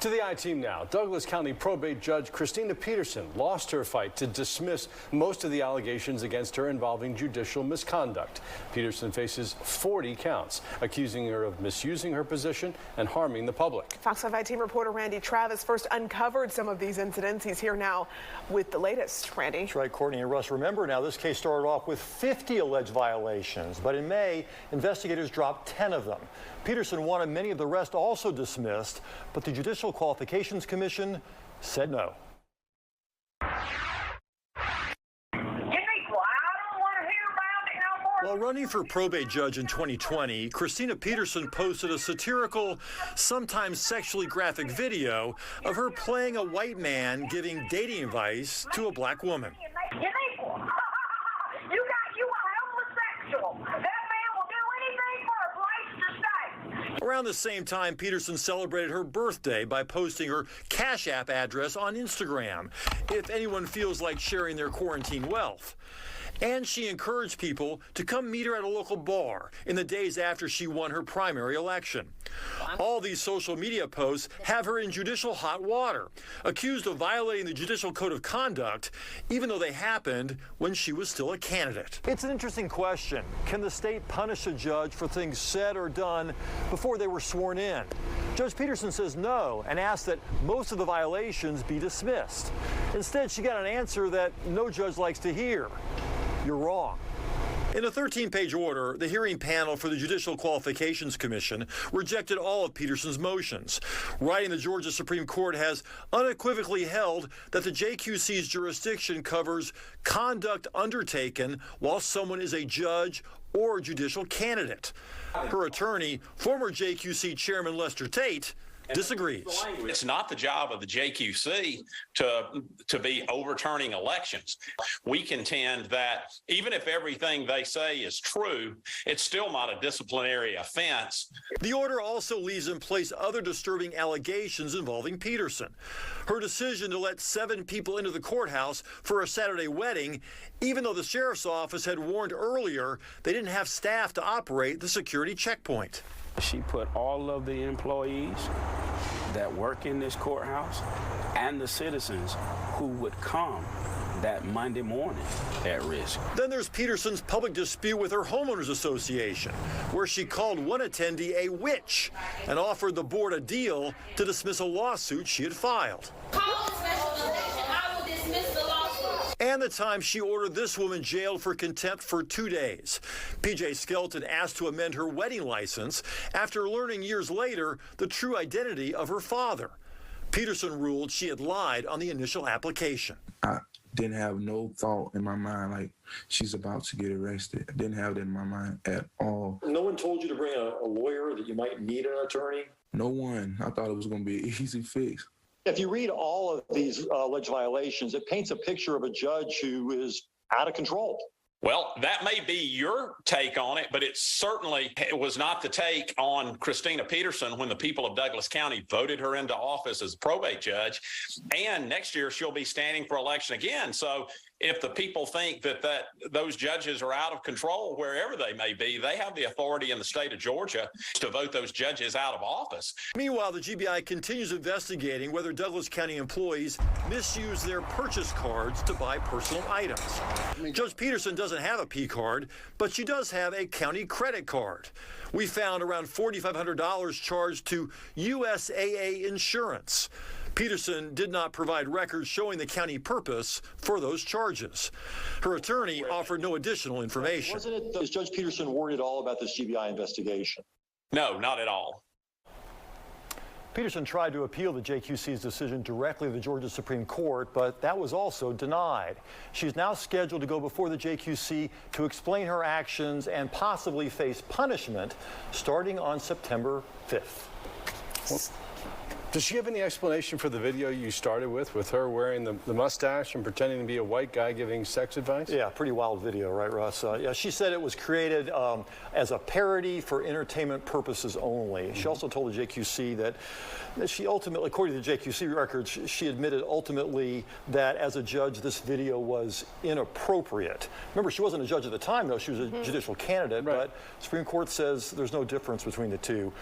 To the I-Team now. Douglas County Probate Judge Christina Peterson lost her fight to dismiss most of the allegations against her involving judicial misconduct. Peterson faces 40 counts, accusing her of misusing her position and harming the public. Fox 5 I-Team reporter Randy Travis first uncovered some of these incidents. He's here now with the latest. Randy. That's right, Courtney and Russ. Remember now, this case started off with 50 alleged violations, but in May, investigators dropped 10 of them. Peterson wanted many of the rest also dismissed, but the Judicial Qualifications Commission said no. While running for probate judge in 2020, Christina Peterson posted a satirical, sometimes sexually graphic video of her playing a white man giving dating advice to a black woman. Around the same time, Peterson celebrated her birthday by posting her Cash App address on Instagram, if anyone feels like sharing their quarantine wealth. And she encouraged people to come meet her at a local bar in the days after she won her primary election. All these social media posts have her in judicial hot water, accused of violating the Judicial Code of Conduct, even though they happened when she was still a candidate. It's an interesting question. Can the state punish a judge for things said or done before they were sworn in? Judge Peterson says no and asks that most of the violations be dismissed. Instead, she got an answer that no judge likes to hear. You're wrong. In a 13-page order, the hearing panel for the Judicial Qualifications Commission rejected all of Peterson's motions. Writing, the Georgia Supreme Court has unequivocally held that the JQC's jurisdiction covers conduct undertaken while someone is a judge or judicial candidate. Her attorney, former JQC Chairman Lester Tate, disagrees. It's not the job of the JQC to be overturning elections. We contend that even if everything they say is true, it's still not a disciplinary offense. The order also leaves in place other disturbing allegations involving Peterson. Her decision to let 7 people into the courthouse for a Saturday wedding, even though the sheriff's office had warned earlier they didn't have staff to operate the security checkpoint. She put all of the employees that work in this courthouse and the citizens who would come that Monday morning at risk. Then there's Peterson's public dispute with her homeowners association, where she called one attendee a witch and offered the board a deal to dismiss a lawsuit she had filed. Call a special election. I will dismiss the lawsuit. And the time she ordered this woman jailed for contempt for 2 days. P.J. Skelton asked to amend her wedding license after learning years later the true identity of her father. Peterson ruled she had lied on the initial application. I didn't have no thought in my mind like she's about to get arrested. I didn't have that in my mind at all. No one told you to bring a lawyer, that you might need an attorney? No one. I thought it was going to be an easy fix. If you read all of these alleged violations, it paints a picture of a judge who is out of control. Well, that may be your take on it, but it was not the take on Christina Peterson when the people of Douglas County voted her into office as a probate judge. And next year she'll be standing for election again. So if the people think that those judges are out of control, wherever they may be, they have the authority in the state of Georgia to vote those judges out of office. Meanwhile, the GBI continues investigating whether Douglas County employees misuse their purchase cards to buy personal items. Judge Peterson doesn't have a P card, but she does have a county credit card. We found around $4,500 charged to USAA Insurance. Peterson did not provide records showing the county purpose for those charges. Her attorney offered no additional information. Is Judge Peterson worried at all about this GBI investigation? No, not at all. Peterson tried to appeal the JQC's decision directly to the Georgia Supreme Court, but that was also denied. She's now scheduled to go before the JQC to explain her actions and possibly face punishment starting on September 5th. Well, does she have any explanation for the video you started with her wearing the mustache and pretending to be a white guy giving sex advice? Yeah, pretty wild video, right, Russ? Yeah, she said it was created as a parody for entertainment purposes only. She also told the JQC that she ultimately, according to the JQC records, she admitted ultimately that as a judge, this video was inappropriate. Remember, she wasn't a judge at the time, though. She was a judicial candidate, but Supreme Court says there's no difference between the two.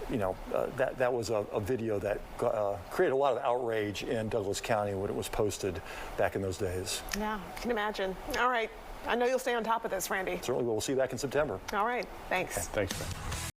you know, that was a video that created a lot of outrage in Douglas County when it was posted back in those days. Yeah, I can imagine. All right. I know you'll stay on top of this, Randy. Certainly, we'll see you back in September. All right. Thanks. Thanks, man.